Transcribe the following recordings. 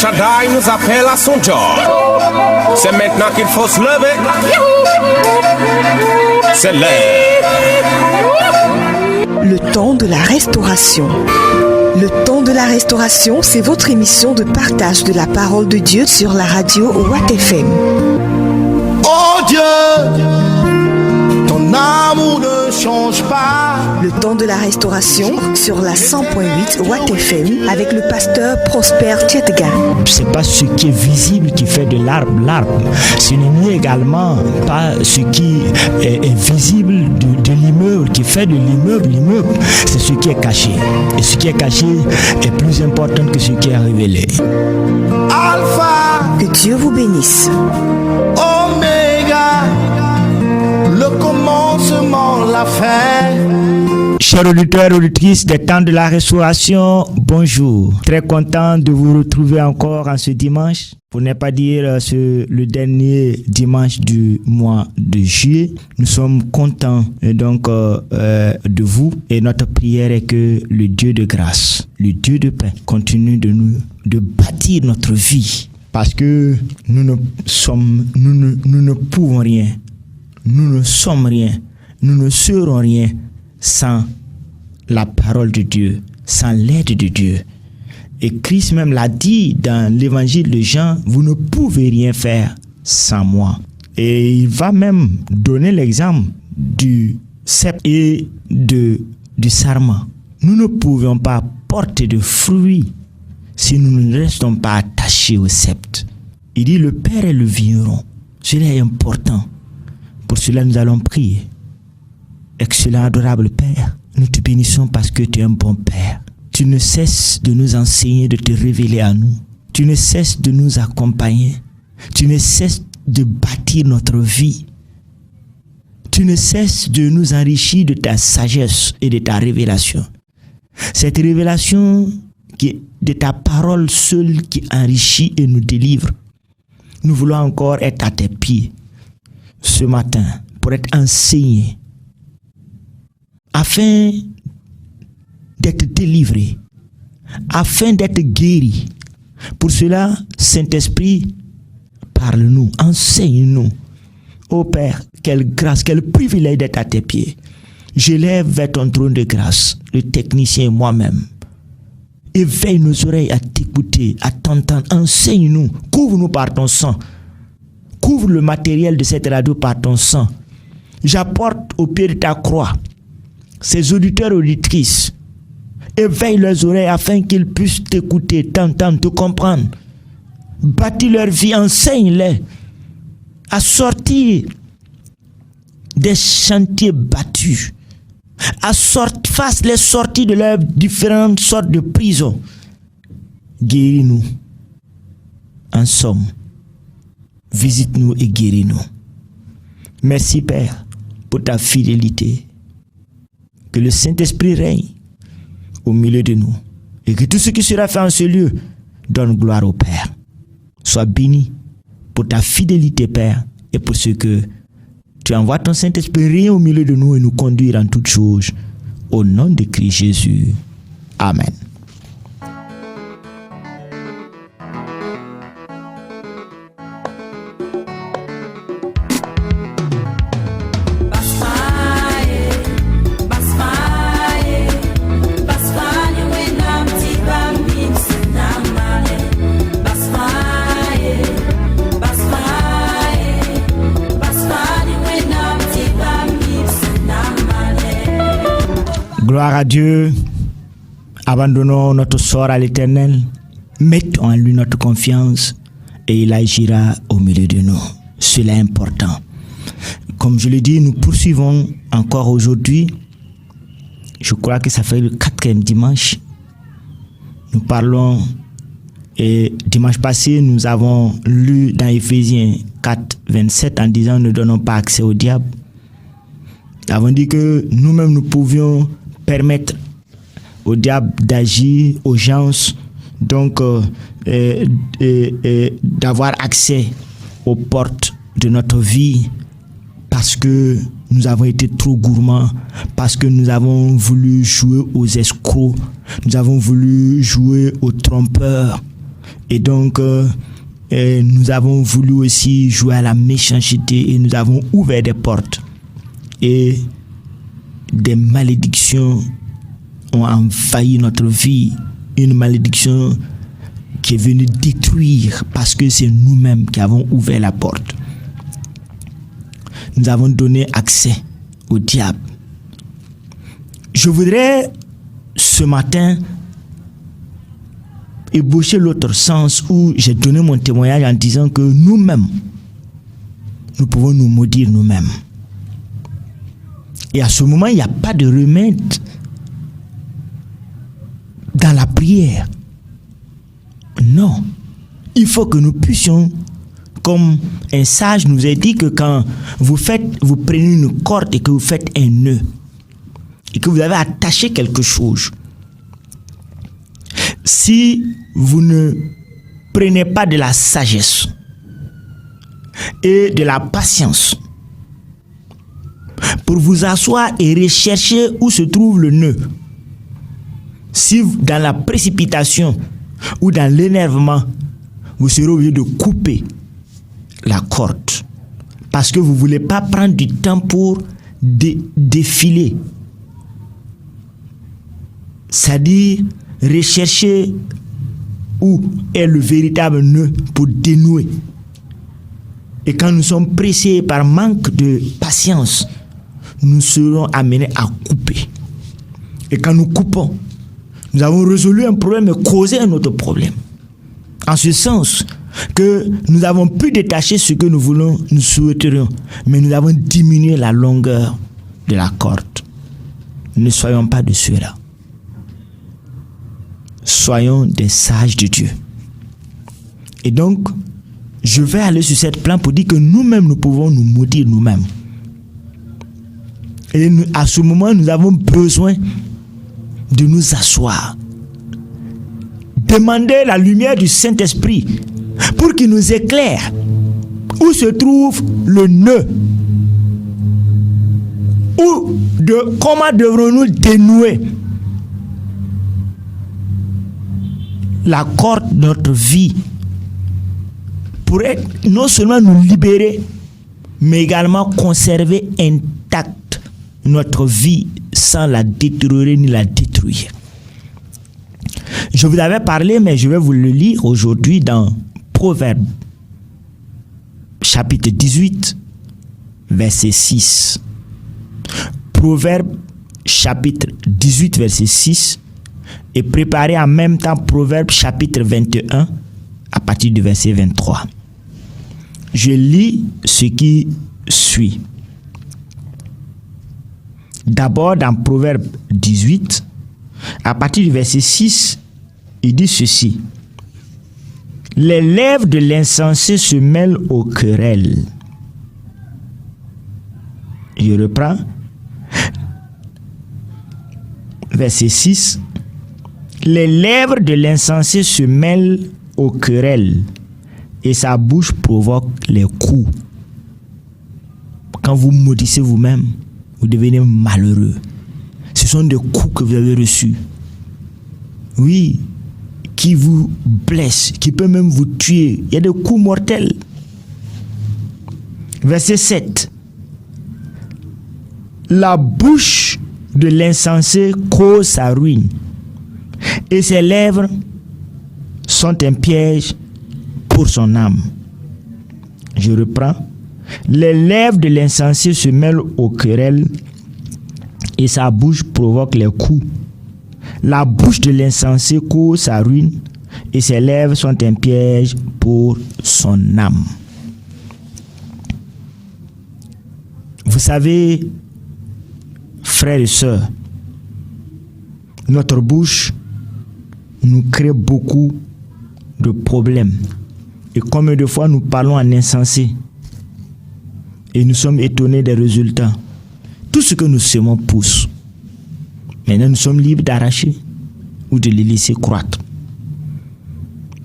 Shaddai nous appelle à son job. C'est maintenant qu'il faut se lever. C'est l'heure. Le temps de la restauration. Le temps de la restauration, c'est votre émission de partage de la parole de Dieu sur la radio Watt FM. Oh Dieu, ton amour ne change pas. Le temps de la restauration sur la 100.8 Watt FM avec le pasteur Prosper Tchetga. C'est pas ce qui est visible qui fait de l'arbre l'arbre. Ce n'est également pas ce qui est visible de l'immeuble qui fait de l'immeuble l'immeuble. C'est ce qui est caché. Et ce qui est caché est plus important que ce qui est révélé. Alpha. Que Dieu vous bénisse. Oméga. Le commencement, la fin. Chers auditeurs et auditrices des temps de la restauration, bonjour. Très content de vous retrouver encore en ce dimanche. Pour ne pas dire le dernier dimanche du mois de juillet. Nous sommes contents de vous. Et notre prière est que le Dieu de grâce, le Dieu de paix, continue de bâtir notre vie. Parce que nous ne pouvons rien. Nous ne sommes rien. Nous ne serons rien sans la parole de Dieu, sans l'aide de Dieu. Et Christ même l'a dit dans l'évangile de Jean, vous ne pouvez rien faire sans moi. Et il va même donner l'exemple du sceptre et du sarment. Nous ne pouvons pas porter de fruits si nous ne restons pas attachés au sceptre. Il dit le Père est le vigneron. Cela est important. Pour cela nous allons prier. Excellent, adorable Père, nous te bénissons parce que tu es un bon Père. Tu ne cesses de nous enseigner, de te révéler à nous. Tu ne cesses de nous accompagner. Tu ne cesses de bâtir notre vie. Tu ne cesses de nous enrichir de ta sagesse et de ta révélation. Cette révélation de ta parole seule qui enrichit et nous délivre. Nous voulons encore être à tes pieds ce matin pour être enseignés afin d'être délivrés, afin d'être guéris. Pour cela, Saint-Esprit, parle-nous, enseigne-nous. Ô Père, quelle grâce, quel privilège d'être à tes pieds. Je lève vers ton trône de grâce, le technicien et moi-même. Éveille nos oreilles à t'écouter, à t'entendre. Enseigne-nous, couvre-nous par ton sang. Couvre le matériel de cette radio par ton sang. J'apporte au pied de ta croix ces auditeurs et auditrices. Éveille leurs oreilles afin qu'ils puissent t'écouter, t'entendre, te comprendre. Bâtis leur vie, enseigne-les à sortir des chantiers battus, fasse les sorties de leurs différentes sortes de prisons. Guéris-nous. En somme, visite-nous et guéris-nous. Merci Père pour ta fidélité. Que le Saint-Esprit règne au milieu de nous. Et que tout ce qui sera fait en ce lieu donne gloire au Père. Sois béni pour ta fidélité Père et pour ce que tu envoies ton Saint-Esprit régner au milieu de nous et nous conduire en toutes choses. Au nom de Christ Jésus. Amen. Gloire à Dieu, abandonnons notre sort à l'Éternel, mettons en lui notre confiance et il agira au milieu de nous. Cela est important. Comme je l'ai dit, nous poursuivons encore aujourd'hui. Je crois que ça fait le 4e dimanche. Nous parlons, et dimanche passé, nous avons lu dans Éphésiens 4, 27 en disant ne donnons pas accès au diable. Nous avons dit que nous-mêmes nous pouvions permettre au diable d'agir, aux gens, donc d'avoir accès aux portes de notre vie parce que nous avons été trop gourmands, parce que nous avons voulu jouer aux escrocs, nous avons voulu jouer aux trompeurs, Et donc, nous avons voulu aussi jouer à la méchanceté et nous avons ouvert des portes. Et des malédictions ont envahi notre vie. Une malédiction qui est venue détruire parce que c'est nous-mêmes qui avons ouvert la porte. Nous avons donné accès au diable. Je voudrais ce matin ébaucher l'autre sens où j'ai donné mon témoignage en disant que nous-mêmes, nous pouvons nous maudire nous-mêmes. Et à ce moment, il n'y a pas de remède dans la prière. Non. Il faut que nous puissions, comme un sage nous a dit que quand vous prenez une corde et que vous faites un nœud, et que vous avez attaché quelque chose, si vous ne prenez pas de la sagesse et de la patience pour vous asseoir et rechercher où se trouve le nœud, si dans la précipitation ou dans l'énervement, vous serez obligé de couper la corde parce que vous ne voulez pas prendre du temps pour défiler. C'est-à-dire rechercher où est le véritable nœud pour dénouer. Et quand nous sommes pressés par manque de patience, nous serons amenés à couper. Et quand nous coupons, nous avons résolu un problème et causé un autre problème. En ce sens que nous avons pu détacher ce que nous voulons, nous souhaiterions, mais nous avons diminué la longueur de la corde. Ne soyons pas de ceux-là. Soyons des sages de Dieu. Et donc, je vais aller sur cette plan pour dire que nous-mêmes, nous pouvons nous maudire nous-mêmes. Et à ce moment, nous avons besoin de nous asseoir. Demander la lumière du Saint-Esprit pour qu'il nous éclaire où se trouve le nœud. Comment devrons-nous dénouer la corde de notre vie pour non seulement nous libérer, mais également conserver intacte notre vie sans la détériorer ni la détruire. Je vous avais parlé, mais je vais vous le lire aujourd'hui dans Proverbes, chapitre 18, verset 6. Proverbes, chapitre 18, verset 6. Et préparez en même temps Proverbes chapitre 21 à partir du verset 23. Je lis ce qui suit. D'abord dans Proverbes 18, à partir du verset 6, il dit ceci. Les lèvres de l'insensé se mêlent aux querelles. Je reprends. Verset 6. Les lèvres de l'insensé se mêlent aux querelles et sa bouche provoque les coups. Quand vous maudissez vous-même, vous devenez malheureux. Ce sont des coups que vous avez reçus. Oui, qui vous blessent, qui peuvent même vous tuer. Il y a des coups mortels. Verset 7. La bouche de l'insensé cause sa ruine. Et ses lèvres sont un piège pour son âme. Je reprends. Les lèvres de l'insensé se mêlent aux querelles et sa bouche provoque les coups. La bouche de l'insensé cause sa ruine et ses lèvres sont un piège pour son âme. Vous savez, frères et sœurs, notre bouche nous crée beaucoup de problèmes. Et combien de fois nous parlons en insensé et nous sommes étonnés des résultats. Tout ce que nous semons pousse. Maintenant, nous sommes libres d'arracher ou de les laisser croître.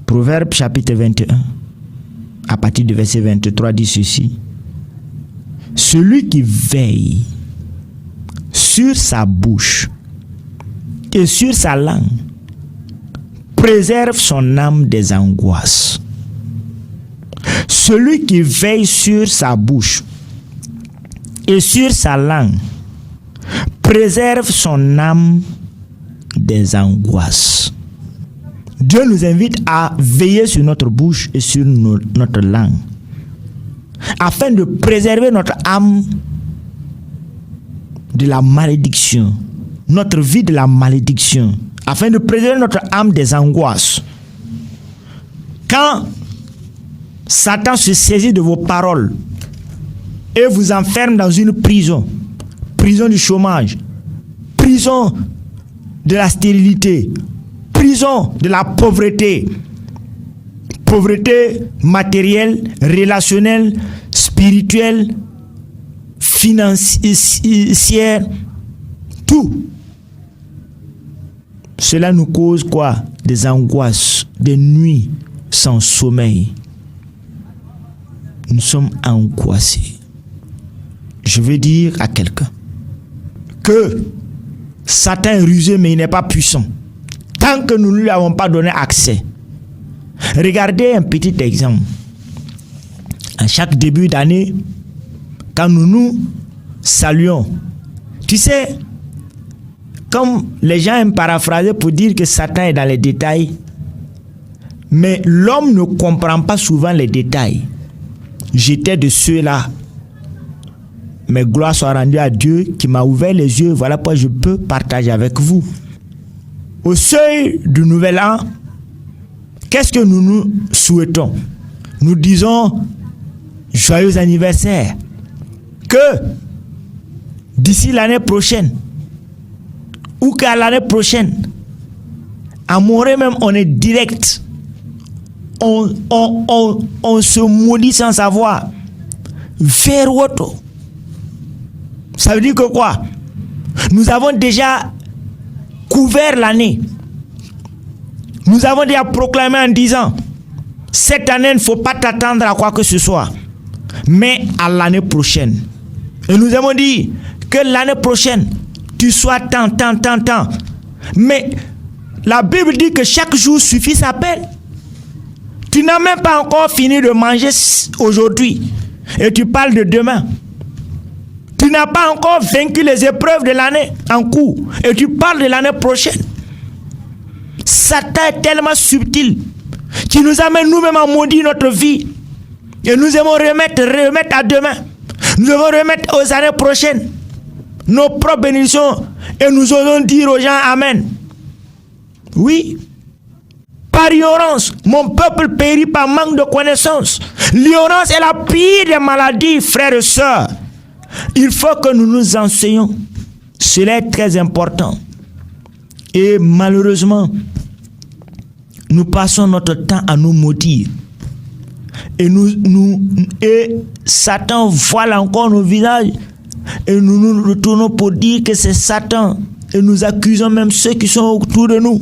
Proverbe chapitre 21, à partir du verset 23, dit ceci. Celui qui veille sur sa bouche et sur sa langue préserve son âme des angoisses. Celui qui veille sur sa bouche et sur sa langue préserve son âme des angoisses. Dieu nous invite à veiller sur notre bouche et sur notre langue, afin de préserver notre âme de la malédiction, notre vie de la malédiction, afin de préserver notre âme des angoisses. Quand Satan se saisit de vos paroles et vous enferme dans une prison, prison du chômage, prison de la stérilité, prison de la pauvreté, pauvreté matérielle, relationnelle, spirituelle, financière, tout. Cela nous cause quoi? Des angoisses, des nuits sans sommeil. Nous sommes angoissés. Je veux dire à quelqu'un que Satan est rusé, mais il n'est pas puissant. Tant que nous ne lui avons pas donné accès. Regardez un petit exemple. À chaque début d'année, quand nous nous saluons, tu sais, comme les gens aiment paraphraser pour dire que Satan est dans les détails, mais l'homme ne comprend pas souvent les détails. J'étais de ceux-là. Mais gloire soit rendue à Dieu qui m'a ouvert les yeux. Voilà pourquoi je peux partager avec vous. Au seuil du nouvel an, qu'est-ce que nous nous souhaitons? Nous disons joyeux anniversaire. Que d'ici l'année prochaine, ou qu'à l'année prochaine, à Morée même, on est direct. On se maudit sans savoir. Vers autre. Ça veut dire que quoi? Nous avons déjà couvert l'année. Nous avons déjà proclamé en disant, cette année, il ne faut pas t'attendre à quoi que ce soit, mais à l'année prochaine. Et nous avons dit que l'année prochaine, tu sois tant. Mais la Bible dit que chaque jour suffit sa peine. Tu n'as même pas encore fini de manger aujourd'hui et tu parles de demain. Tu n'as pas encore vaincu les épreuves de l'année en cours et tu parles de l'année prochaine. Satan est tellement subtil qu'il nous amène nous-mêmes à maudire notre vie. Et nous aimons remettre à demain. Nous devons remettre aux années prochaines nos propres bénédictions et nous osons dire aux gens Amen. Oui. Par ignorance, mon peuple périt par manque de connaissance. L'ignorance est la pire des maladies, frères et sœurs. Il faut que nous nous enseignions. Cela est très important. Et malheureusement, nous passons notre temps à nous maudire. Et Satan voile encore nos visages. Et nous nous retournons pour dire que c'est Satan. Et nous accusons même ceux qui sont autour de nous.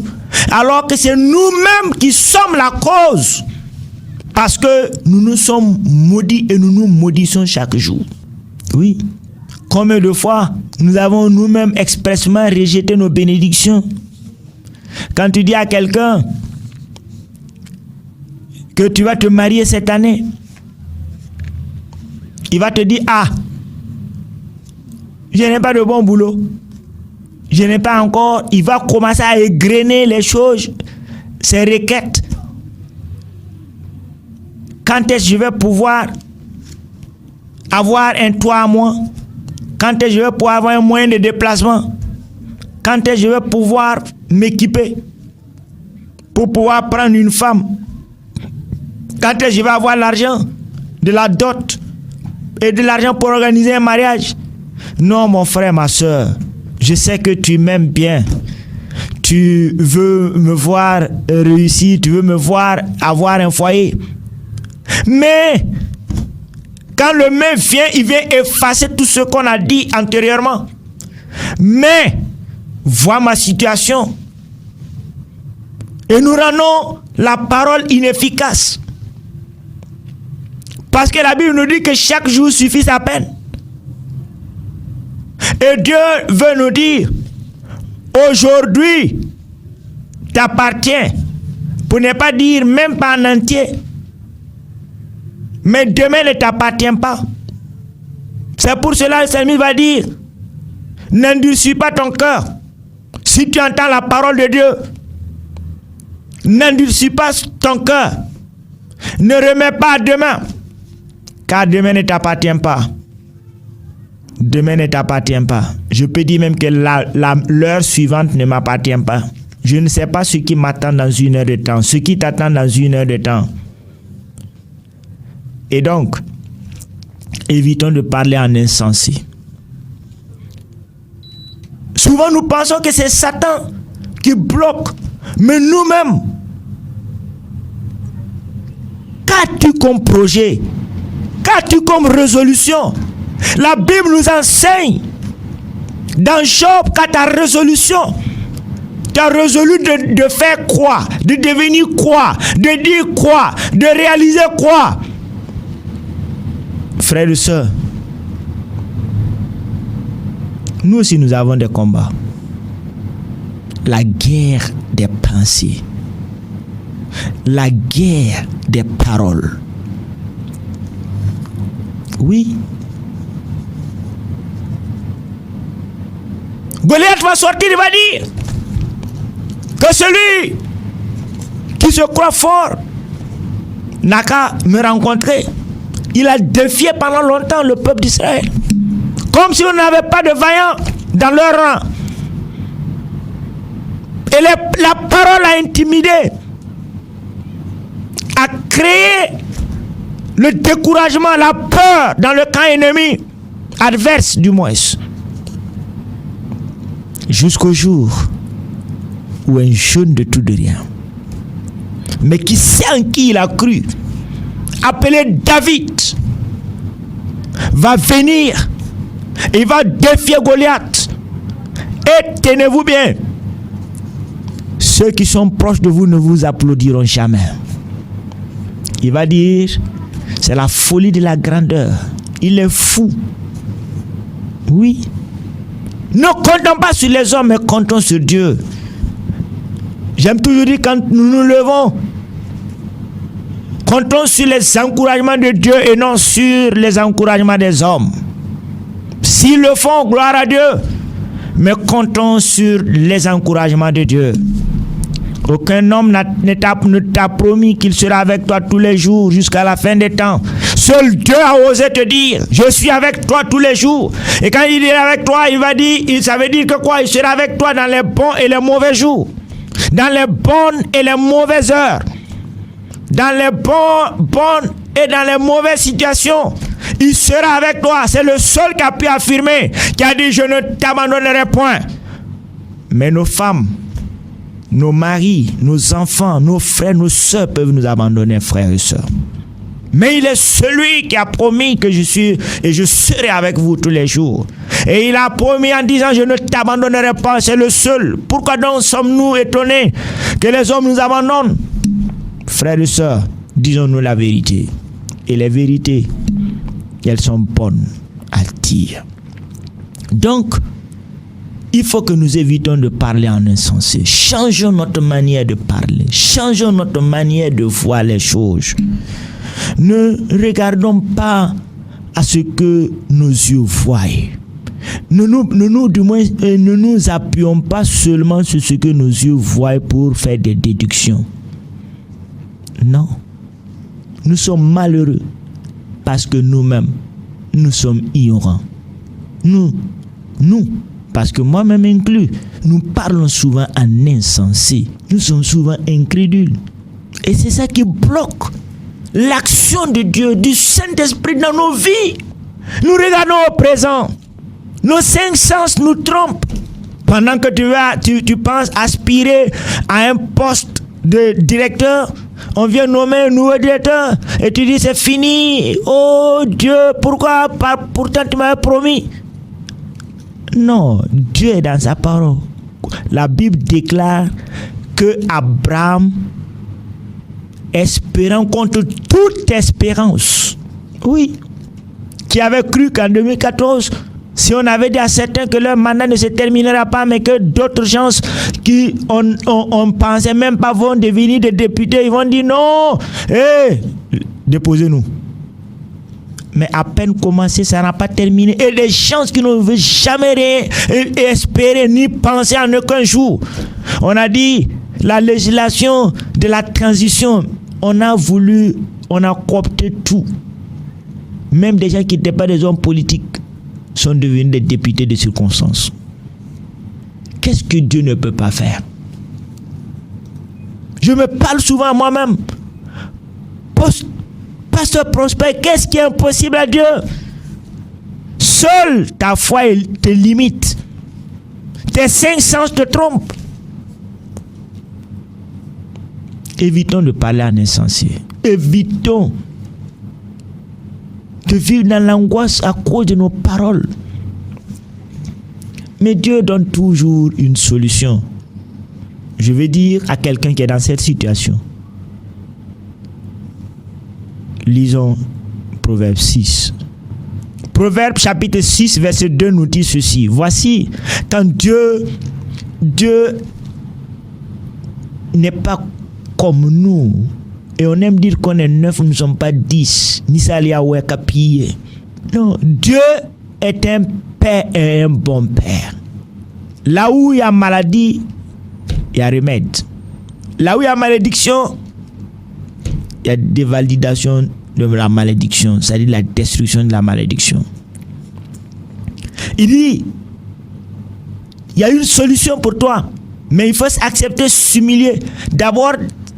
Alors que c'est nous-mêmes qui sommes la cause. Parce que nous nous sommes maudits et nous nous maudissons chaque jour. Oui. Combien de fois nous avons nous-mêmes expressément rejeté nos bénédictions? Quand tu dis à quelqu'un que tu vas te marier cette année, il va te dire, ah, je n'ai pas de bon boulot. Je n'ai pas encore. Il va commencer à égrener les choses, ses requêtes. Quand est-ce que je vais pouvoir avoir un toit à moi? Quand est-ce que je vais pouvoir avoir un moyen de déplacement? Quand est-ce que je vais pouvoir m'équiper pour pouvoir prendre une femme? Quand est-ce que je vais avoir l'argent, de la dot et de l'argent pour organiser un mariage? Non, mon frère, ma soeur, je sais que tu m'aimes bien. Tu veux me voir réussir, tu veux me voir avoir un foyer. Mais quand le main vient, il vient effacer tout ce qu'on a dit antérieurement. Mais vois ma situation. Et nous rendons la parole inefficace. Parce que la Bible nous dit que chaque jour suffit sa peine. Et Dieu veut nous dire, aujourd'hui t'appartient pour ne pas dire même pas en entier. Mais demain ne t'appartient pas. C'est pour cela que le psalmiste va dire, n'endurcis pas ton cœur. Si tu entends la parole de Dieu, n'endurcis pas ton cœur. Ne remets pas à demain, car demain ne t'appartient pas. Demain ne t'appartient pas. Je peux dire même que l'heure suivante ne m'appartient pas. Je ne sais pas ce qui m'attend dans une heure de temps, ce qui t'attend dans une heure de temps. Et donc, évitons de parler en insensé. Souvent, nous pensons que c'est Satan qui bloque, mais nous-mêmes, qu'as-tu comme projet? Qu'as-tu comme résolution? La Bible nous enseigne dans Job qu'à ta résolution, tu as résolu de faire quoi? De devenir quoi? De dire quoi? De réaliser quoi? Frères et sœurs, nous aussi nous avons des combats. La guerre des pensées. La guerre des paroles. Oui. Goliath va sortir, il va dire que celui qui se croit fort n'a qu'à me rencontrer. Il a défié pendant longtemps le peuple d'Israël. Comme si on n'avait pas de vaillants dans leur rang. Et la parole a intimidé, a créé le découragement, la peur dans le camp ennemi, adverse du moins. Jusqu'au jour où un jeune de tout de rien, mais qui sait en qui il a cru, appelé David, va venir, il va défier Goliath. Et tenez-vous bien, ceux qui sont proches de vous ne vous applaudiront jamais. Il va dire, c'est la folie de la grandeur. Il est fou. Oui. Ne comptons pas sur les hommes, mais comptons sur Dieu. J'aime toujours dire, quand nous nous levons, comptons sur les encouragements de Dieu et non sur les encouragements des hommes. S'ils le font, gloire à Dieu. Mais comptons sur les encouragements de Dieu. Aucun homme ne t'a promis qu'il sera avec toi tous les jours jusqu'à la fin des temps. Seul Dieu a osé te dire, je suis avec toi tous les jours. Et quand il est avec toi, il va dire, ça veut dire que quoi? Il sera avec toi dans les bons et les mauvais jours. Dans les bonnes et les mauvaises heures. Dans les bonnes et dans les mauvaises situations. Il sera avec toi. C'est le seul qui a pu affirmer, qui a dit, je ne t'abandonnerai point. Mais nos femmes, nos maris, nos enfants, nos frères, nos sœurs peuvent nous abandonner, frères et sœurs. Mais il est celui qui a promis que je suis et je serai avec vous tous les jours. Et il a promis en disant, je ne t'abandonnerai pas, c'est le seul. Pourquoi donc sommes-nous étonnés que les hommes nous abandonnent? Frères et sœurs, disons-nous la vérité. Et les vérités, elles sont bonnes à dire. Donc, il faut que nous évitons de parler en insensé. Changeons notre manière de parler. Changeons notre manière de voir les choses. Ne regardons pas à ce que nos yeux voient. Ne nous appuyons pas seulement sur ce que nos yeux voient pour faire des déductions. Non. Nous sommes malheureux parce que nous-mêmes, nous sommes ignorants. Nous, parce que moi-même inclus, nous parlons souvent en insensé. Nous sommes souvent incrédules. Et c'est ça qui bloque l'action de Dieu, du Saint-Esprit dans nos vies. Nous regardons au présent. Nos 5 sens nous trompent. Pendant que tu penses aspirer à un poste de directeur, on vient nommer un nouveau directeur et tu dis c'est fini. Oh Dieu, pourquoi? Pourtant tu m'avais promis. Non, Dieu est dans sa parole. La Bible déclare que Abraham, espérant contre toute espérance, oui, qui avait cru qu'en 2014, Si on avait dit à certains que leur mandat ne se terminera pas, mais que d'autres gens qui on pensait même pas vont devenir des députés, ils vont dire non, déposez-nous. Mais à peine commencé, ça n'a pas terminé. Et les gens qui ne veulent jamais rien espérer ni penser en aucun jour. On a dit la législation de la transition, on a coopté tout. Même des gens qui n'étaient pas des hommes politiques sont devenus des députés de circonstance. Qu'est-ce que Dieu ne peut pas faire? Je me parle souvent à moi-même. Pasteur Prosper, qu'est-ce qui est impossible à Dieu? Seule ta foi te limite. Tes cinq sens te trompent. Évitons de parler en insensé. Évitons de vivre dans l'angoisse à cause de nos paroles. Mais Dieu donne toujours une solution. Je vais dire à quelqu'un qui est dans cette situation. Lisons Proverbe 6. Proverbe chapitre 6, verset 2 nous dit ceci. Voici, quand Dieu n'est pas comme nous, et on aime dire qu'on est 9, nous ne sommes pas 10. Ni ça lié à Wekapiye. Non, Dieu est un père et un bon père. Là où il y a maladie, il y a remède. Là où il y a malédiction, il y a dévalidation de la malédiction, c'est-à-dire la destruction de la malédiction. Il dit, il y a une solution pour toi, mais il faut accepter, s'humilier. D'abord,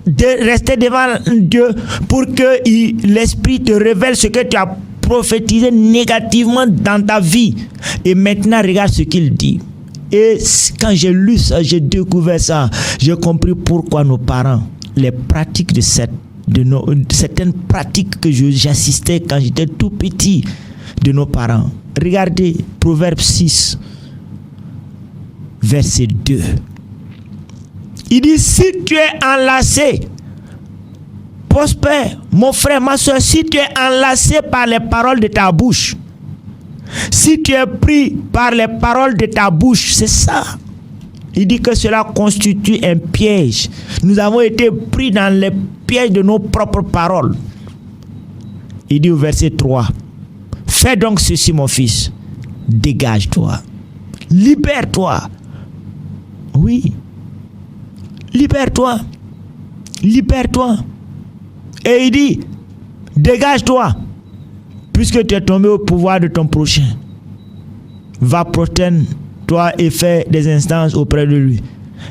de rester devant Dieu pour que l'Esprit te révèle ce que tu as prophétisé négativement dans ta vie. Et maintenant, regarde ce qu'il dit. Et quand j'ai lu ça, j'ai découvert ça, j'ai compris pourquoi nos parents, les pratiques de certaines pratiques que j'assistais quand j'étais tout petit de nos parents. Regardez Proverbe 6, verset 2. Il dit, si tu es enlacé, Prosper, mon frère, ma soeur, si tu es enlacé par les paroles de ta bouche, si tu es pris par les paroles de ta bouche, c'est ça. Il dit que cela constitue un piège. Nous avons été pris dans les pièges de nos propres paroles. Il dit au verset 3, fais donc ceci, mon fils, dégage-toi, libère-toi. Oui. Libère-toi. Libère-toi. Et il dit, dégage-toi, puisque tu es tombé au pouvoir de ton prochain. Va prosterne-toi et fais des instances auprès de lui.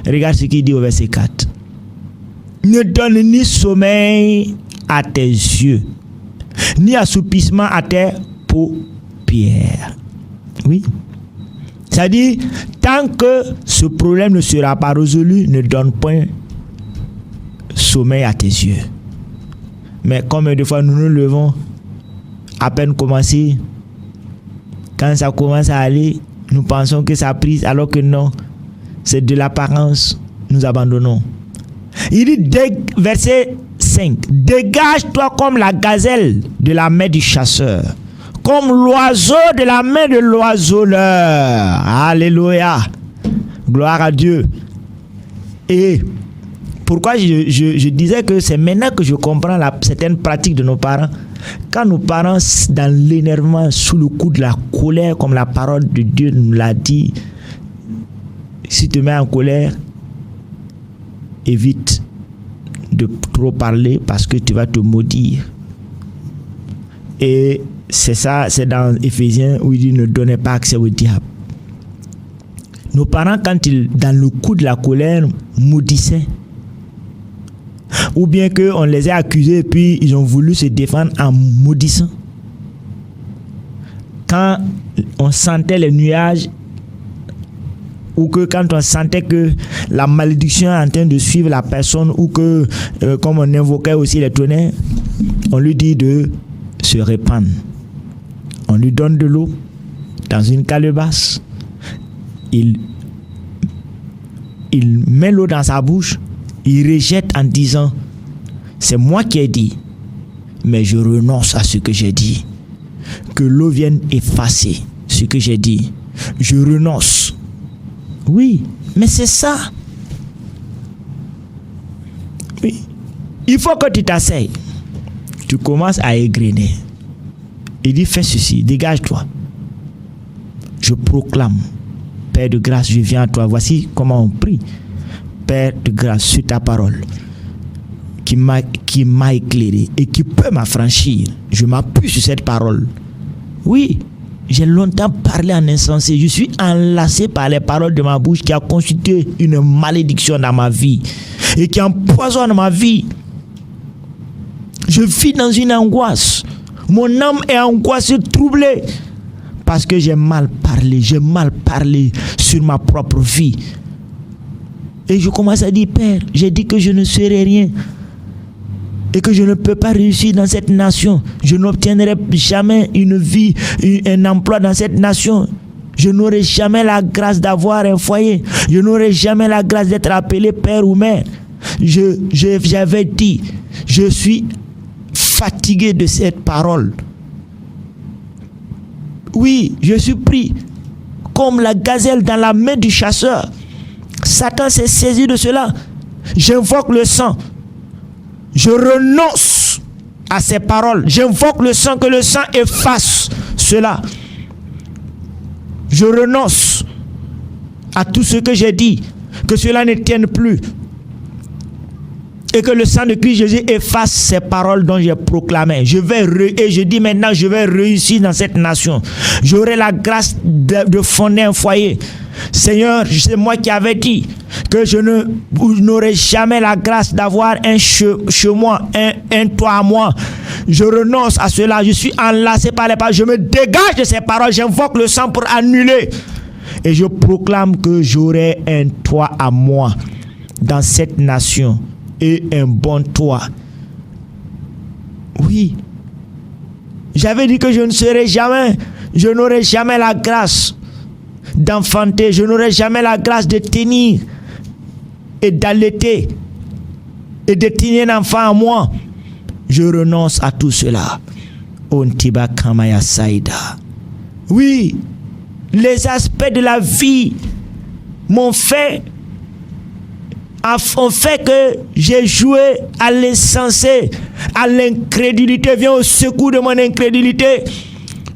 Regarde ce qu'il dit au verset 4. Ne donne ni sommeil à tes yeux, ni assoupissement à tes paupières. Oui. C'est-à-dire, tant que ce problème ne sera pas résolu, ne donne point sommeil à tes yeux. Mais combien de fois nous nous levons, à peine commencé, quand ça commence à aller, nous pensons que ça a pris, alors que non, c'est de l'apparence, nous abandonnons. Il dit, verset 5, dégage-toi comme la gazelle de la main du chasseur, comme l'oiseau de la main de l'oiseleur. Alléluia. Gloire à Dieu. Et pourquoi je disais que c'est maintenant que je comprends certaines pratiques de nos parents. Quand nos parents, dans l'énervement, sous le coup de la colère, comme la parole de Dieu nous l'a dit, si tu te mets en colère, évite de trop parler parce que tu vas te maudire. Et c'est ça, c'est dans Éphésiens où il dit ne donnez pas accès au diable. Nos parents, quand ils, dans le coup de la colère, maudissaient. Ou bien qu'on les a accusés et puis ils ont voulu se défendre en maudissant. Quand on sentait les nuages, ou que quand on sentait que la malédiction est en train de suivre la personne, ou que, comme on invoquait aussi les tonnerres, on lui dit de se répandre. On lui donne de l'eau dans une calebasse. Il met l'eau dans sa bouche. Il rejette en disant, c'est moi qui ai dit, mais je renonce à ce que j'ai dit. Que l'eau vienne effacer ce que j'ai dit. Je renonce. Oui, mais c'est ça. Oui. Il faut que tu t'asseyes. Tu commences à égrener. Il dit, fais ceci, dégage-toi. Je proclame, Père de grâce, je viens à toi. Voici comment on prie. Père de grâce, sur ta parole, qui m'a éclairé et qui peut m'affranchir. Je m'appuie sur cette parole. Oui, j'ai longtemps parlé en insensé. Je suis enlacé par les paroles de ma bouche qui a constitué une malédiction dans ma vie et qui empoisonne ma vie. Je vis dans une angoisse. Mon âme est angoissée, troublée. Parce que j'ai mal parlé sur ma propre vie. Et je commence à dire, Père, j'ai dit que je ne serai rien. Et que je ne peux pas réussir dans cette nation. Je n'obtiendrai jamais une vie, un emploi dans cette nation. Je n'aurai jamais la grâce d'avoir un foyer. Je n'aurai jamais la grâce d'être appelé père ou mère. J'avais dit, je suis fatigué de cette parole. Oui, je suis pris comme la gazelle dans la main du chasseur. Satan s'est saisi de cela. J'invoque le sang. Je renonce à ces paroles. J'invoque le sang, que le sang efface cela. Je renonce à tout ce que j'ai dit, que cela ne tienne plus. Et que le sang de Christ Jésus efface ces paroles dont j'ai proclamé. Et je dis maintenant, je vais réussir dans cette nation. J'aurai la grâce de fonder un foyer. Seigneur, c'est moi qui avais dit que je n'aurai jamais la grâce d'avoir un chez moi, un toit à moi. Je renonce à cela. Je suis enlacé par les paroles. Je me dégage de ces paroles. J'invoque le sang pour annuler. Et je proclame que j'aurai un toit à moi dans cette nation. Et un bon toit. Oui. J'avais dit que je n'aurai jamais la grâce d'enfanter. Je n'aurai jamais la grâce de tenir et d'allaiter et de tenir un enfant à moi. Je renonce à tout cela. Ontiba Kamaya Saïda. Oui. Les aspects de la vie ont fait que j'ai joué à l'insensé, à l'incrédulité. Viens au secours de mon incrédulité.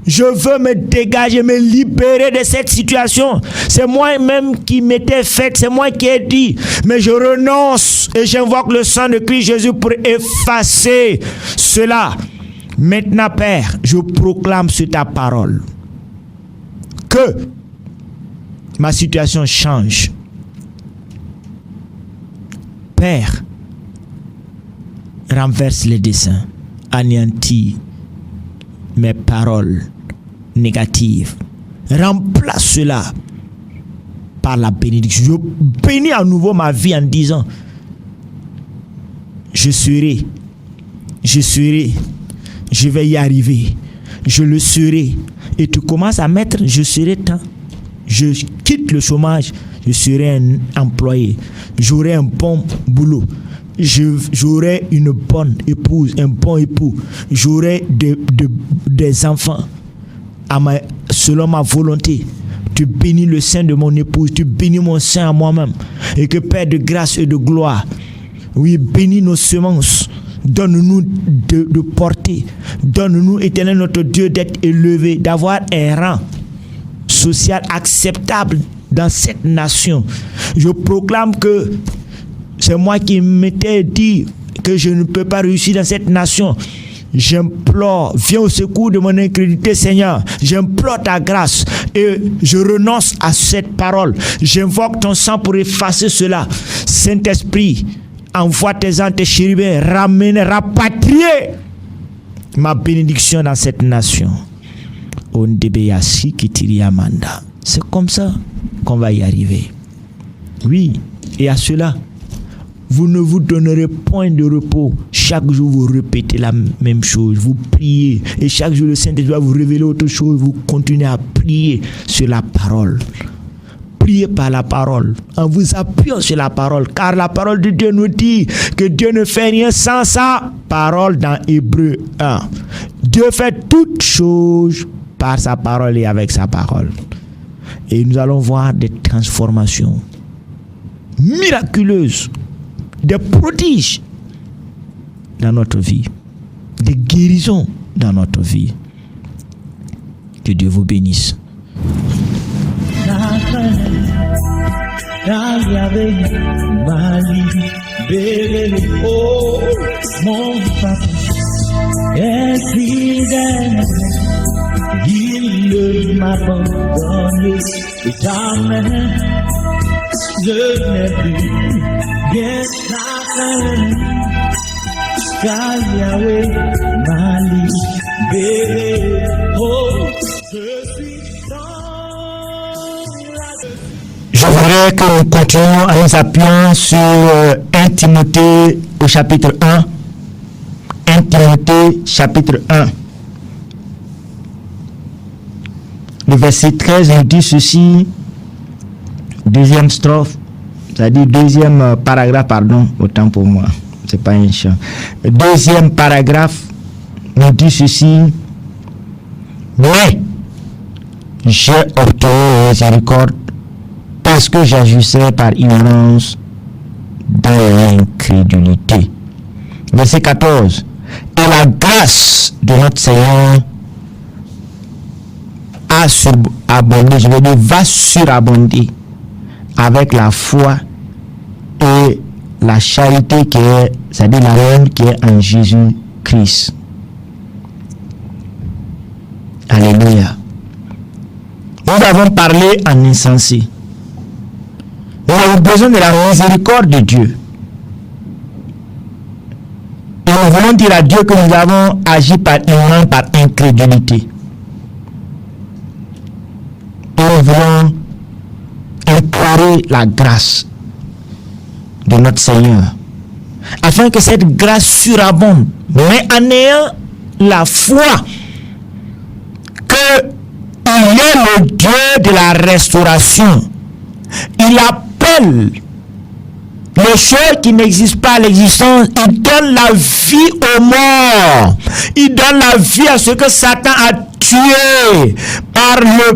Je veux me dégager, me libérer de cette situation. C'est moi-même qui m'étais faite, c'est moi qui ai dit. Mais je renonce et j'invoque le sang de Christ Jésus pour effacer cela. Maintenant, Père, je proclame sur ta parole que ma situation change. Père, renverse les desseins, anéantis mes paroles négatives. Remplace cela par la bénédiction. Je bénis à nouveau ma vie en disant, je vais y arriver, je le serai. Et tu commences à mettre, je serai tant. Je quitte le chômage, je serai un employé. J'aurai un bon boulot. J'aurai une bonne épouse, un bon époux. J'aurai des enfants selon ma volonté. Tu bénis le sein de mon épouse, tu bénis mon sein à moi-même. Et que Père de grâce et de gloire, oui, bénis nos semences. Donne-nous de porter. Donne-nous, Éternel notre Dieu, d'être élevé, d'avoir un rang social acceptable dans cette nation. Je proclame que c'est moi qui m'étais dit que je ne peux pas réussir dans cette nation. J'implore, viens au secours de mon incrédulité, Seigneur. J'implore ta grâce et je renonce à cette parole. J'invoque ton sang pour effacer cela. Saint-Esprit, envoie tes anges, tes chérubins, ramène, rapatrier ma bénédiction dans cette nation. C'est comme ça qu'on va y arriver. Oui, et à cela, vous ne vous donnerez point de repos. Chaque jour, vous répétez la même chose. Vous priez. Et chaque jour, le Saint-Esprit va vous révéler autre chose. Vous continuez à prier sur la parole. Priez par la parole, en vous appuyant sur la parole. Car la parole de Dieu nous dit que Dieu ne fait rien sans sa parole dans Hébreux 1. Dieu fait toutes choses par sa parole et avec sa parole. Et nous allons voir des transformations miraculeuses, des prodiges dans notre vie, des guérisons dans notre vie. Que Dieu vous bénisse. Mon papa est fidèle, il ne m'abandonne jamais. Je n'ai plus rien à faire, car Yahweh m'a libéré. Oh, je suis Je voudrais que nous continuions à nous appuyer sur 1 Timothée au chapitre 1. 1 Timothée chapitre 1. Le verset 13 nous dit ceci, deuxième strophe, c'est-à-dire deuxième paragraphe, pardon, autant pour moi, c'est pas un chant. Le deuxième paragraphe nous dit ceci, mais j'ai obtenu miséricorde parce que j'agissais par ignorance dans l'incrédulité. Verset 14. Et la grâce de notre Seigneur a surabondé, je veux dire, va surabonder avec la foi et la charité qui est, c'est-à-dire la haine qui est en Jésus-Christ. Alléluia. Nous avons parlé en insensé. Nous avons besoin de la miséricorde de Dieu. Et nous voulons dire à Dieu que nous avons agi par ignorance, par incrédulité. Et nous voulons implorer la grâce de notre Seigneur, afin que cette grâce surabonde, mais en ayant la foi qu'il est le Dieu de la restauration. Il appelle les choses qui n'existent pas à l'existence. Il donne la vie aux morts. Il donne la vie à ce que Satan a tué. Par nos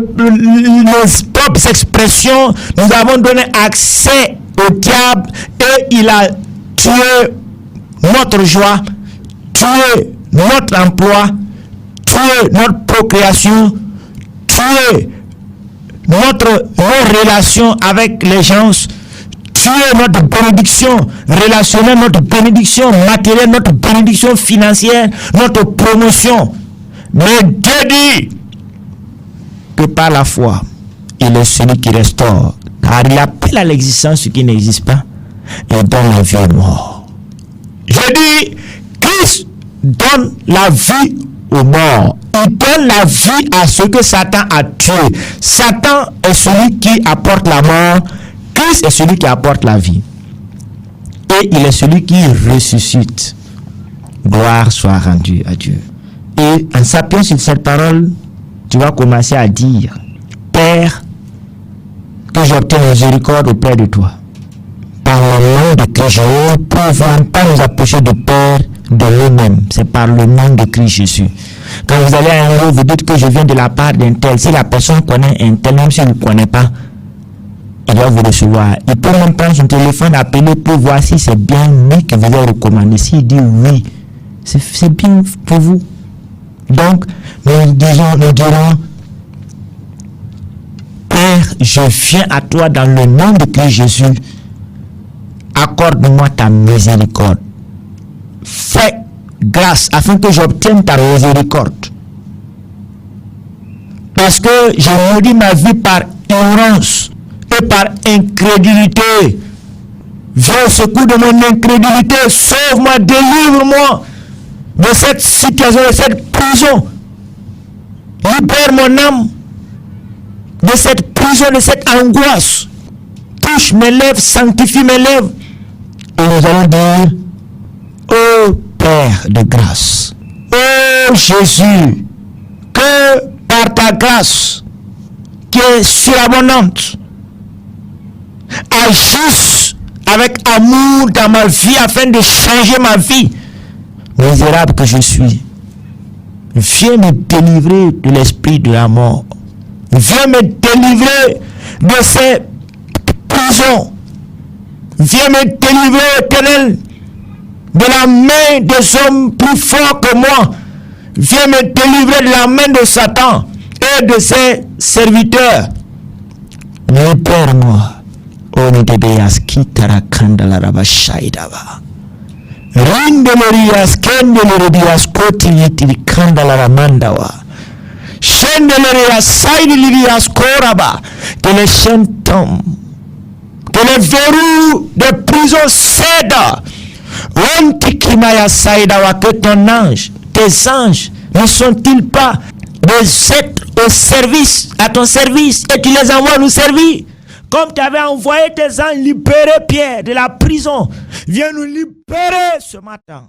propres expressions, nous avons donné accès au diable et il a tué notre joie, tué notre emploi, tué notre procréation, tué nos relations avec les gens, tuer notre bénédiction relationnelle, notre bénédiction matérielle, notre bénédiction financière, notre promotion. Mais Dieu dit que par la foi, il est celui qui restaure, car il appelle à l'existence ce qui n'existe pas et donne la vie aux morts. Je dis, Christ donne la vie aux morts. Il donne la vie à ce que Satan a tué. Satan est celui qui apporte la mort. Christ est celui qui apporte la vie. Et il est celui qui ressuscite. Gloire soit rendue à Dieu. Et en s'appuyant sur cette parole, tu vas commencer à dire, Père, que j'obtiens miséricorde auprès de toi. Par le nom de Christ, je ne pouvons pas nous approcher de Père de lui-même. C'est par le nom de Christ Jésus. Quand vous allez à un endroit, vous dites que je viens de la part d'un tel. Si la personne connaît un tel, même si elle ne connaît pas, il va vous recevoir. Il peut même prendre son téléphone, appeler pour voir si c'est bien lui que vous avez recommandé. S'il dit oui, c'est bien pour vous. Donc, nous dirons, Père, je viens à toi dans le nom de Christ Jésus. Accorde-moi ta miséricorde. Fais grâce afin que j'obtienne ta miséricorde. Parce que j'ai maudit ma vie par ignorance et par incrédulité. Viens au secours de mon incrédulité. Sauve-moi, délivre-moi de cette situation, de cette prison. Libère mon âme de cette prison, de cette angoisse. Touche mes lèvres, sanctifie mes lèvres. Et nous allons dire, ô Père de grâce, ô Jésus, que par ta grâce qui est surabondante, agisse avec amour dans ma vie afin de changer ma vie, misérable que je suis. Viens me délivrer de l'esprit de la mort. Viens me délivrer de ces prisons. Viens me délivrer, Éternel, de la main des hommes plus forts que moi. Viens me délivrer de la main de Satan et de ses serviteurs. Libère-moi. Onidebeyas kitara kandala rabashaidaba. Rindelerias kendelerias kotilitili kandala ramandawa. Chendelerias saidilias koraba. Que les chaînes tombent. Que les verrous de prison cèdent. Ontikimaya saidawa. Que ton ange, tes anges, ne sont-ils pas des êtres au service, à ton service, et tu les envoies nous servir? Comme tu avais envoyé tes anges libérer Pierre de la prison, viens nous libérer ce matin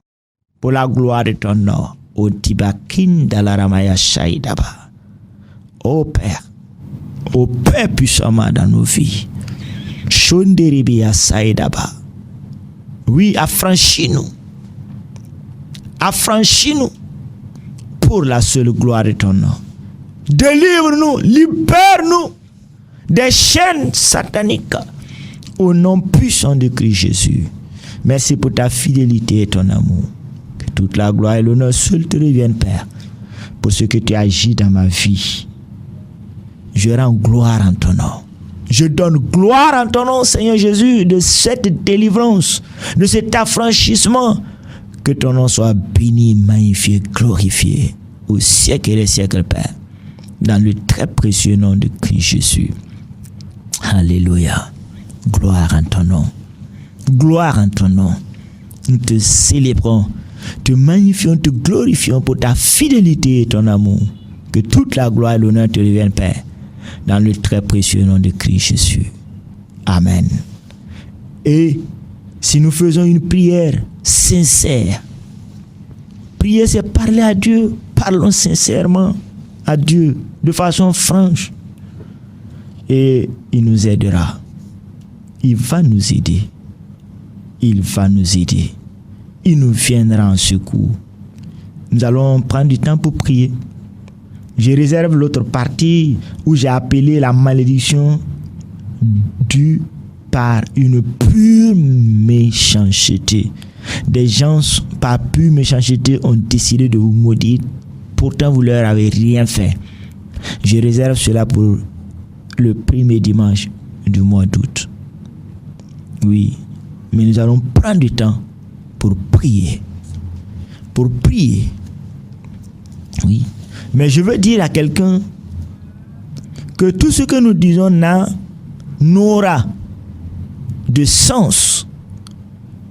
pour la gloire de ton nom. Au Tibakin Dalaramaya Shaidaba. Ô Père puissamment dans nos vies. Shonderibia Saidaba. Oui, affranchis-nous. Affranchis-nous pour la seule gloire de ton nom. Délivre-nous, libère-nous des chaînes sataniques au nom puissant de Christ Jésus. Merci pour ta fidélité et ton amour. Que toute la gloire et l'honneur seul te reviennent, Père, pour ce que tu agis dans ma vie. Je rends gloire en ton nom. Je donne gloire en ton nom, Seigneur Jésus, de cette délivrance, de cet affranchissement. Que ton nom soit béni, magnifié, glorifié au siècle et des siècles, Père, dans le très précieux nom de Christ Jésus. Alléluia. Gloire en ton nom. Gloire en ton nom. Nous te célébrons, te magnifions, te glorifions pour ta fidélité et ton amour. Que toute la gloire et l'honneur te reviennent, Père, dans le très précieux nom de Christ Jésus. Amen. Et si nous faisons une prière sincère, prier c'est parler à Dieu, parlons sincèrement à Dieu de façon franche, et il nous aidera. Il va nous aider. Il va nous aider. Il nous viendra en secours. Nous allons prendre du temps pour prier. Je réserve l'autre partie où j'ai appelé la malédiction due par une pure méchanceté. Des gens par pure méchanceté ont décidé de vous maudire. Pourtant, vous leur avez rien fait. Je réserve cela pour le premier dimanche du mois d'août. Oui, mais nous allons prendre du temps pour prier. Pour prier. Oui. Mais je veux dire à quelqu'un que tout ce que nous disons n'aura de sens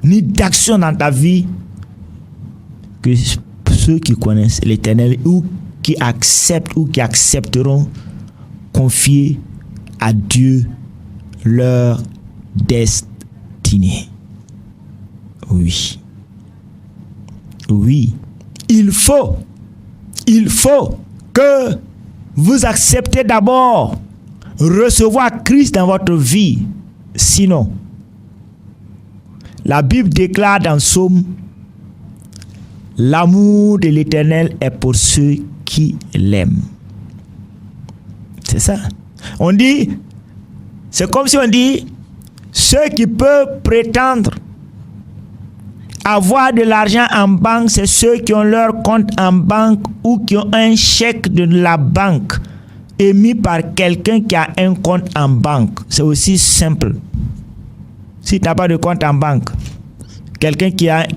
ni d'action dans ta vie que ceux qui connaissent l'Éternel ou qui acceptent ou qui accepteront confier à Dieu leur destinée. Oui. Oui. Il faut que vous acceptez d'abord recevoir Christ dans votre vie. Sinon, la Bible déclare dans Psaume, l'amour de l'Éternel est pour ceux qui l'aiment. C'est ça. On dit, c'est comme si on dit, ceux qui peuvent prétendre avoir de l'argent en banque, c'est ceux qui ont leur compte en banque ou qui ont un chèque de la banque émis par quelqu'un qui a un compte en banque. C'est aussi simple. Si tu n'as pas de compte en banque, quelqu'un qui a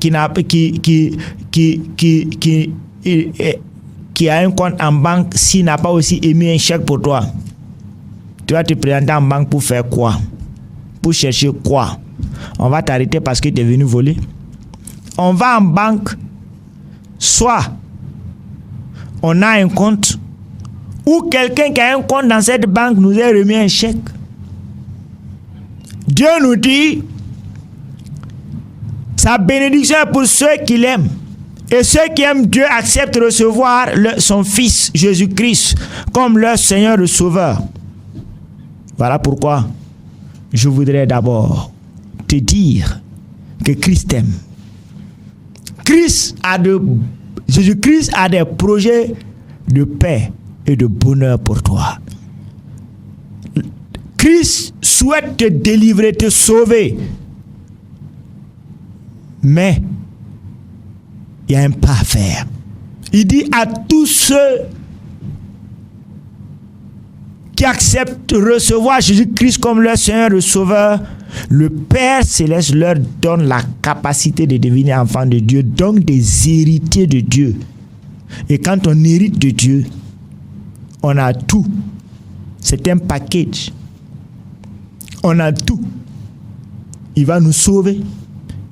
un compte en banque, s'il n'a pas aussi émis un chèque pour toi, tu vas te présenter en banque pour faire quoi? Pour chercher quoi? On va t'arrêter parce que tu es venu voler. On va en banque, soit on a un compte, ou quelqu'un qui a un compte dans cette banque nous a remis un chèque. Dieu nous dit, sa bénédiction est pour ceux qui l'aiment. Et ceux qui aiment Dieu acceptent de recevoir son Fils Jésus-Christ comme leur Seigneur et Sauveur. Voilà pourquoi je voudrais d'abord te dire que Christ t'aime. Christ a de Jésus-Christ a des projets de paix et de bonheur pour toi. Christ souhaite te délivrer, te sauver. Mais il y a un pas à faire. Il dit à tous ceux qui acceptent de recevoir Jésus-Christ comme leur Seigneur et Sauveur, le Père Céleste leur donne la capacité de devenir enfants de Dieu, donc des héritiers de Dieu. Et quand on hérite de Dieu, on a tout. C'est un package. On a tout. Il va nous sauver,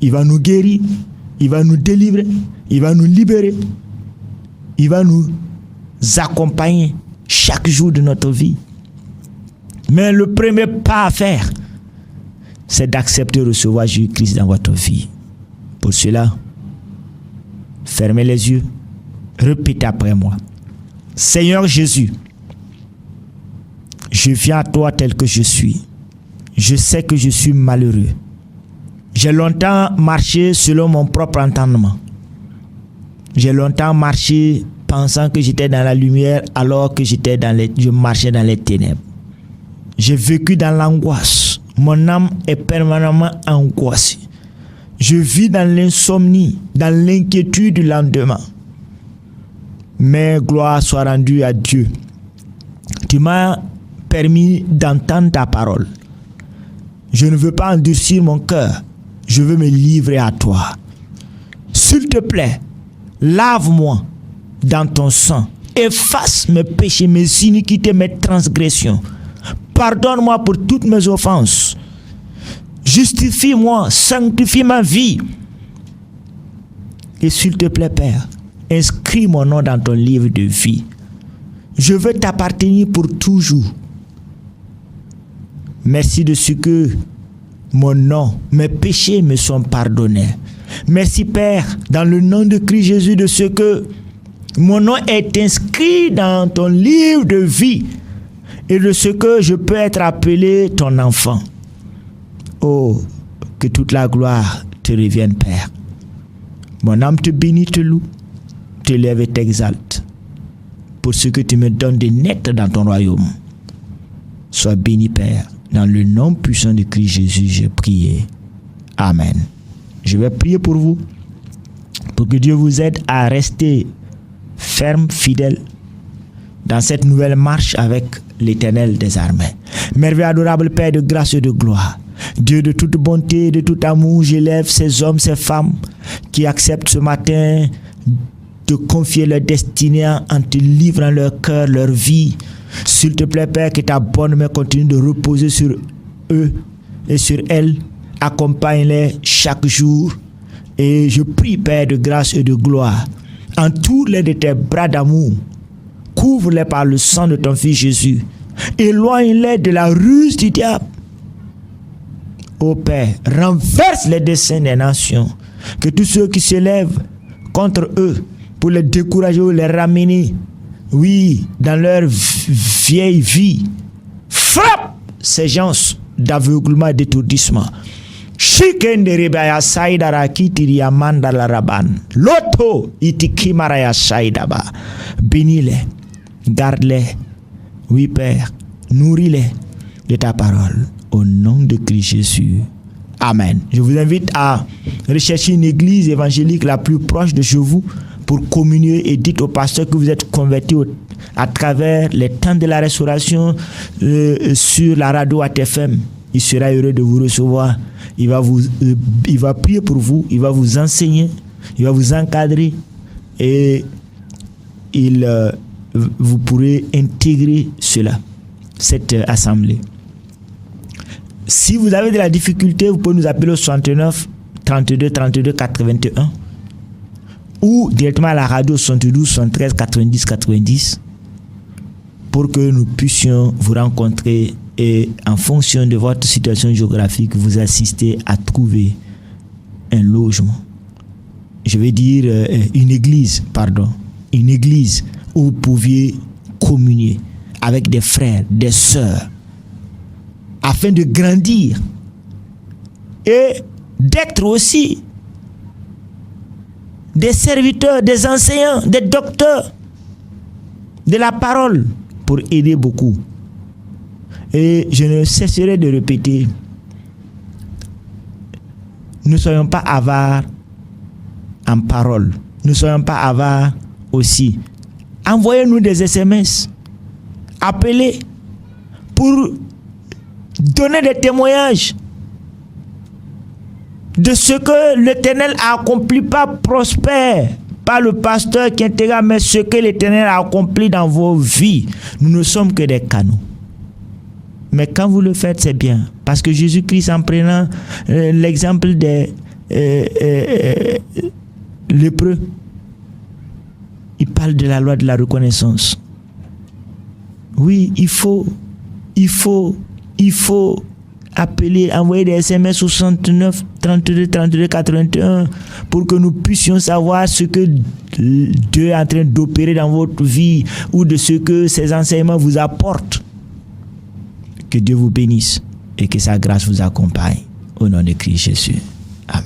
il va nous guérir, il va nous délivrer, il va nous libérer, il va nous accompagner chaque jour de notre vie. Mais le premier pas à faire, c'est d'accepter de recevoir Jésus-Christ dans votre vie. Pour cela, fermez les yeux, répétez après moi. Seigneur Jésus, je viens à toi tel que je suis. Je sais que je suis malheureux. J'ai longtemps marché selon mon propre entendement. J'ai longtemps marché pensant que j'étais dans la lumière alors que je marchais dans les ténèbres. J'ai vécu dans l'angoisse. Mon âme est permanemment angoissée. Je vis dans l'insomnie, dans l'inquiétude du lendemain. Mais gloire soit rendue à Dieu. Tu m'as permis d'entendre ta parole. Je ne veux pas endurcir mon cœur. Je veux me livrer à toi. S'il te plaît, lave-moi dans ton sang. Efface mes péchés, mes iniquités, mes transgressions. Pardonne-moi pour toutes mes offenses. Justifie-moi, sanctifie ma vie. Et s'il te plaît, Père, inscris mon nom dans ton livre de vie. Je veux t'appartenir pour toujours. Merci de ce que mon nom, mes péchés me sont pardonnés. Merci, Père, dans le nom de Christ Jésus, de ce que mon nom est inscrit dans ton livre de vie et de ce que je peux être appelé ton enfant. Oh, que toute la gloire te revienne, Père. Mon âme te bénit, te loue, te lève et t'exalte pour ce que tu me donnes de naître dans ton royaume. Sois béni, Père. Dans le nom puissant de Christ Jésus, j'ai prié. Amen. Je vais prier pour vous, pour que Dieu vous aide à rester ferme, fidèle dans cette nouvelle marche avec l'Éternel des armées. Merveilleux, adorable Père de grâce et de gloire, Dieu de toute bonté, de tout amour, j'élève ces hommes, ces femmes qui acceptent ce matin de confier leur destinée en te livrant leur cœur, leur vie. S'il te plaît, Père, que ta bonne main continue de reposer sur eux et sur elles. Accompagne-les chaque jour. Et je prie, Père, de grâce et de gloire, entoure-les de tes bras d'amour. Couvre-les par le sang de ton Fils Jésus. Éloigne-les de la ruse du diable. Ô Père, renverse les desseins des nations. Que tous ceux qui se lèvent contre eux pour les décourager ou les ramener, oui, dans leur vieille vie, frappe ces gens d'aveuglement et d'étourdissement. Shikenderebaya saidara kitiri amanda la raban. Loto itikimaraya saidaba. Bénis-les, garde-les. Oui, Père, nourris-les de ta parole. Au nom de Christ Jésus. Amen. Je vous invite à rechercher une église évangélique la plus proche de chez vous pour communier et dites au pasteur que vous êtes converti à travers les temps de la restauration sur la radio ATFM. Il sera heureux de vous recevoir. Il va prier pour vous, il va vous enseigner, il va vous encadrer et vous pourrez intégrer cette assemblée. Si vous avez de la difficulté, vous pouvez nous appeler au 69 32 32 81 ou directement à la radio 72 73 90 90 pour que nous puissions vous rencontrer et en fonction de votre situation géographique, vous assister à trouver un logement. Je vais dire une église où vous pouviez communier avec des frères, des sœurs, afin de grandir et d'être aussi des serviteurs, des enseignants, des docteurs de la parole pour aider beaucoup. Et je ne cesserai de répéter, ne soyons pas avares en parole. Ne soyons pas avares aussi. Envoyez-nous des SMS. Appelez pour donner des témoignages de ce que l'Éternel a accompli, pas prospère, pas le pasteur qui intègre, mais ce que l'Éternel a accompli dans vos vies. Nous ne sommes que des canaux. Mais quand vous le faites, c'est bien. Parce que Jésus-Christ, en prenant l'exemple des lépreux, il parle de la loi de la reconnaissance. Oui, il faut appeler, envoyer des SMS au 69 32 32 81 pour que nous puissions savoir ce que Dieu est en train d'opérer dans votre vie ou de ce que ces enseignements vous apportent. Que Dieu vous bénisse et que sa grâce vous accompagne. Au nom de Christ Jésus. Amen.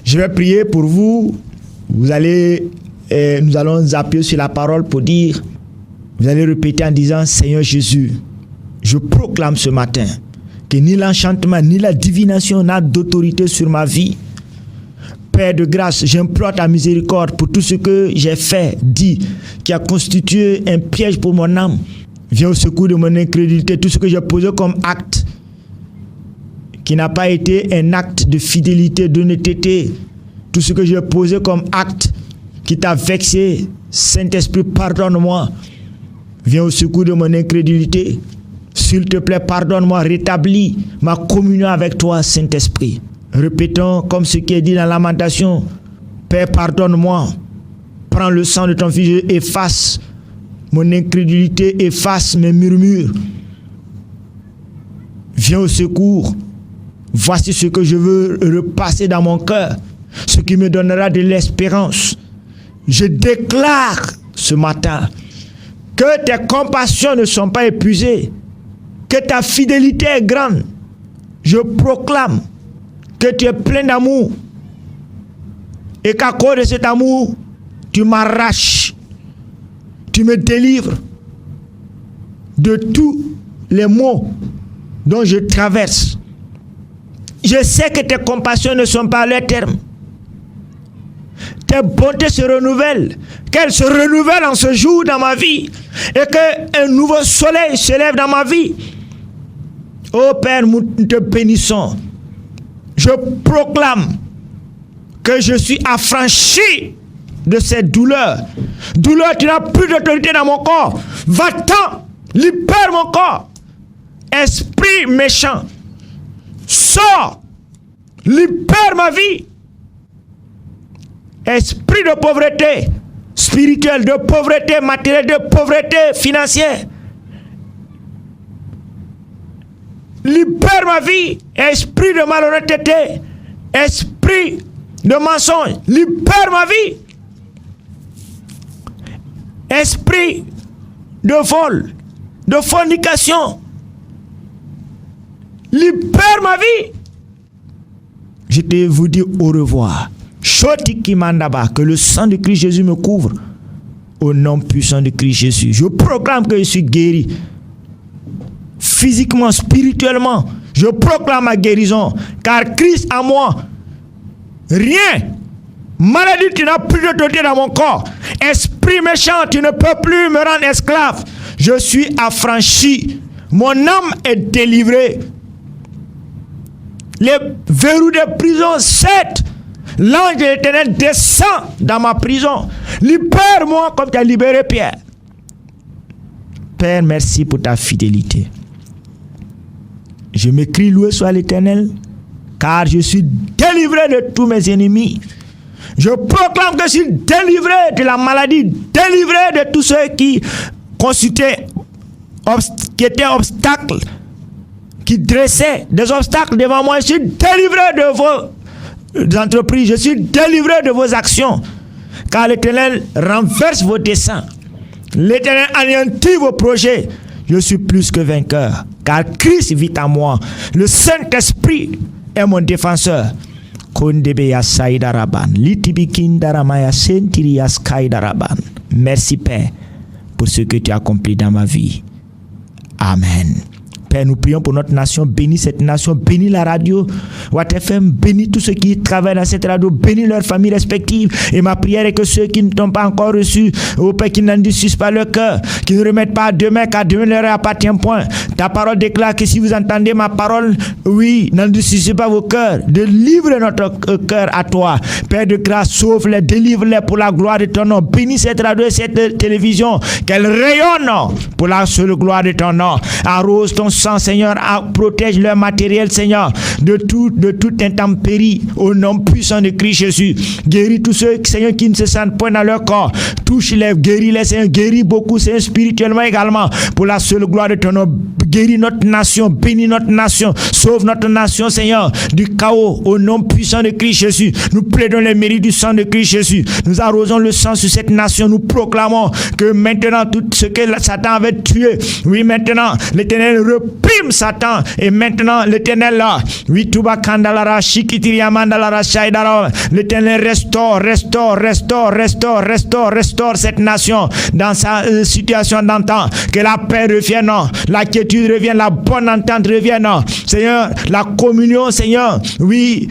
Je vais prier pour vous. Nous allons appuyer sur la parole pour dire, vous allez répéter en disant, Seigneur Jésus, je proclame ce matin que ni l'enchantement, ni la divination n'a d'autorité sur ma vie. Père de grâce, j'implore ta miséricorde pour tout ce que j'ai fait, dit, qui a constitué un piège pour mon âme. Viens au secours de mon incrédulité, tout ce que j'ai posé comme acte, qui n'a pas été un acte de fidélité, d'honnêteté, tout ce que j'ai posé comme acte, qui t'a vexé, Saint-Esprit, pardonne-moi. Viens au secours de mon incrédulité. S'il te plaît, pardonne-moi, rétablis ma communion avec toi, Saint-Esprit. Répétons comme ce qui est dit dans Lamentation. Père, pardonne-moi. Prends le sang de ton Fils, efface mon incrédulité, efface mes murmures. Viens au secours. Voici ce que je veux repasser dans mon cœur, ce qui me donnera de l'espérance. Je déclare ce matin que tes compassions ne sont pas épuisées, que ta fidélité est grande. Je proclame que tu es plein d'amour et qu'à cause de cet amour, tu m'arraches, tu me délivres de tous les maux dont je traverse. Je sais que tes compassions ne sont pas à leur terme. Tes bontés se renouvellent, qu'elles se renouvellent en ce jour dans ma vie et qu'un nouveau soleil se lève dans ma vie. Oh Père, nous te bénissons. Je proclame que je suis affranchi de cette douleur. Douleur, tu n'as plus d'autorité dans mon corps. Va-t'en, libère mon corps. Esprit méchant, sors, libère ma vie. Esprit de pauvreté spirituelle, de pauvreté matérielle, de pauvreté financière. Libère ma vie. Esprit de malhonnêteté, esprit de mensonge, libère ma vie. Esprit de vol, de fornication, libère ma vie. Je te vous dis au revoir. Shotiki Mandaba, que le sang de Christ Jésus me couvre. Au nom puissant de Christ Jésus, je proclame que je suis guéri. Physiquement, spirituellement, je proclame ma guérison. Car Christ en moi, rien. Maladie, tu n'as plus d'autorité dans mon corps. Esprit méchant, tu ne peux plus me rendre esclave. Je suis affranchi. Mon âme est délivrée. Les verrous de prison, 7. L'ange de l'Éternel descend dans ma prison. Libère-moi comme tu as libéré Pierre. Père, merci pour ta fidélité. Je m'écris, loué soit l'Éternel, car je suis délivré de tous mes ennemis. Je proclame que je suis délivré de la maladie, délivré de tous ceux qui constituaient, qui étaient obstacles, qui dressaient des obstacles devant moi. Je suis délivré de vos entreprises, je suis délivré de vos actions, car l'Éternel renverse vos desseins. L'Éternel anéantit vos projets. Je suis plus que vainqueur, car Christ vit en moi. Le Saint-Esprit est mon défenseur. Kondebeya Saïdaraban, Litibikindaramaya Sentiriya Skaïdaraban. Merci Père pour ce que tu as accompli dans ma vie. Amen. Père, nous prions pour notre nation. Bénis cette nation, bénis la radio Watt FM, bénis tous ceux qui travaillent dans cette radio, bénis leurs familles respectives. Et ma prière est que ceux qui ne t'ont pas encore reçu, au Père, qui n'endurcissent pas leur cœur, qui ne remettent pas à demain, car demain ne leur appartient point. Ta parole déclare que si vous entendez ma parole, oui, n'endurcissez pas vos cœurs. Délivre notre cœur à toi. Père de grâce, sauve-les, délivre-les pour la gloire de ton nom. Bénis cette radio et cette télévision, qu'elle rayonne pour la seule gloire de ton nom. Arrose ton sang, Seigneur, protège leur matériel, Seigneur, de toute intempérie, au nom puissant de Christ Jésus. Guéris tous ceux, Seigneur, qui ne se sentent point dans leur corps. Touche-les, guéris-les, Seigneur, guéris beaucoup, Seigneur, spirituellement également, pour la seule gloire de ton nom. Guéris notre nation, bénis notre nation, sauve notre nation, Seigneur, du chaos, au nom puissant de Christ Jésus. Nous plaidons les mérites du sang de Christ Jésus. Nous arrosons le sang sur cette nation. Nous proclamons que maintenant, tout ce que Satan avait tué, oui, maintenant, l'Éternel reprime Satan. Et maintenant, l'Éternel là, oui, Tuba Kandalara, Shikitiria Mandalara, Shaidara, l'Éternel restaure cette nation dans sa situation d'antan. Que la paix revienne, la quiétude revienne, la bonne entente revienne. Seigneur, la communion, Seigneur, oui,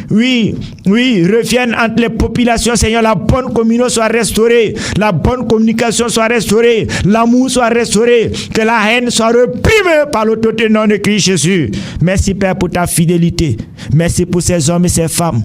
revienne entre les populations, Seigneur. La bonne communion soit restaurée, la bonne communication soit restaurée, l'amour soit restauré, que la haine soit reprimée par l'autorité nom de Christ Jésus. Merci Père pour ta fidélité. Merci pour ces hommes et ces femmes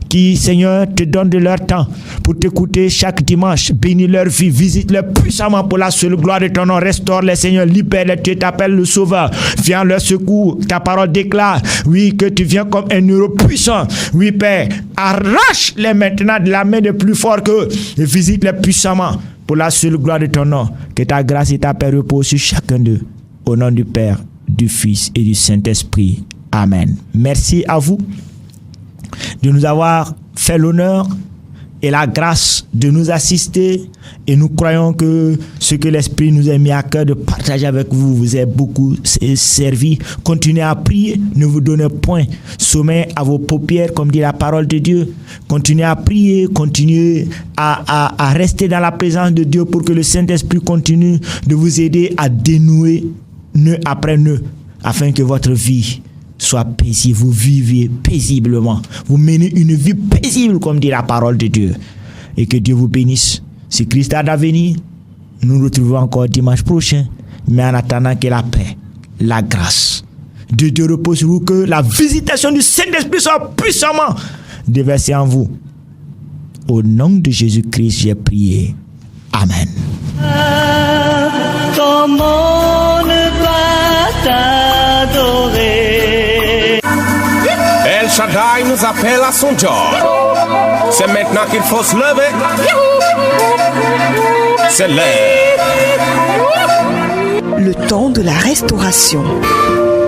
qui, Seigneur, te donnent de leur temps pour t'écouter chaque dimanche. Bénis leur vie, visite-les puissamment pour la seule gloire de ton nom. Restaure-les, Seigneur, libère-les. Tu t'appelles le Sauveur. Viens à leur secours. Ta parole déclare, oui, que tu viens comme un héros puissant. Oui, Père, arrache-les maintenant de la main de plus fort qu'eux et visite-les puissamment pour la seule gloire de ton nom. Que ta grâce et ta paix reposent sur chacun d'eux. Au nom du Père, du Fils et du Saint-Esprit. Amen. Merci à vous de nous avoir fait l'honneur et la grâce de nous assister, et nous croyons que ce que l'Esprit nous a mis à cœur de partager avec vous vous a beaucoup servi. Continuez à prier, ne vous donnez point sommeil à vos paupières, comme dit la parole de Dieu. Continuez à prier, continuez à rester dans la présence de Dieu pour que le Saint-Esprit continue de vous aider à dénouer nœud après nœud, afin que votre vie soit paisible, vous vivez paisiblement, vous menez une vie paisible comme dit la parole de Dieu, et que Dieu vous bénisse. Si Christ a d'avenir, nous nous retrouvons encore dimanche prochain, mais en attendant que la paix, la grâce de Dieu repose sur vous, que la visitation du Saint-Esprit soit puissamment déversée en vous. Au nom de Jésus-Christ, j'ai prié. Amen. Comment ne pas t'adorer? El Shaddai nous appelle à son job. C'est maintenant qu'il faut se lever. C'est l'heure. Le temps de la restauration.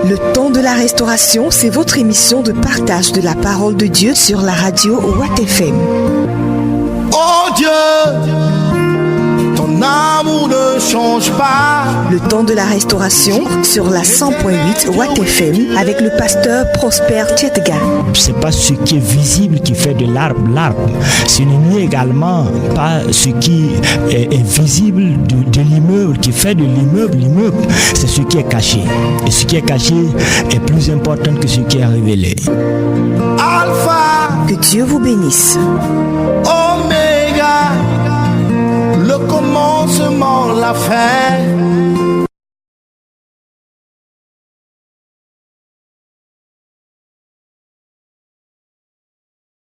Le temps de la restauration, c'est votre émission de partage de la parole de Dieu sur la radio Watt FM. Oh Dieu, ton amour ne change pas. Le temps de la restauration sur la 100.8 Watt FM avec le pasteur Prosper Tchetga. C'est pas ce qui est visible qui fait de l'arbre l'arbre. Ce n'est également pas ce qui est visible de l'immeuble qui fait de l'immeuble l'immeuble. C'est ce qui est caché. Et ce qui est caché est plus important que ce qui est révélé. Alpha, Que Dieu vous bénisse. Oméga, le commencement, la fin.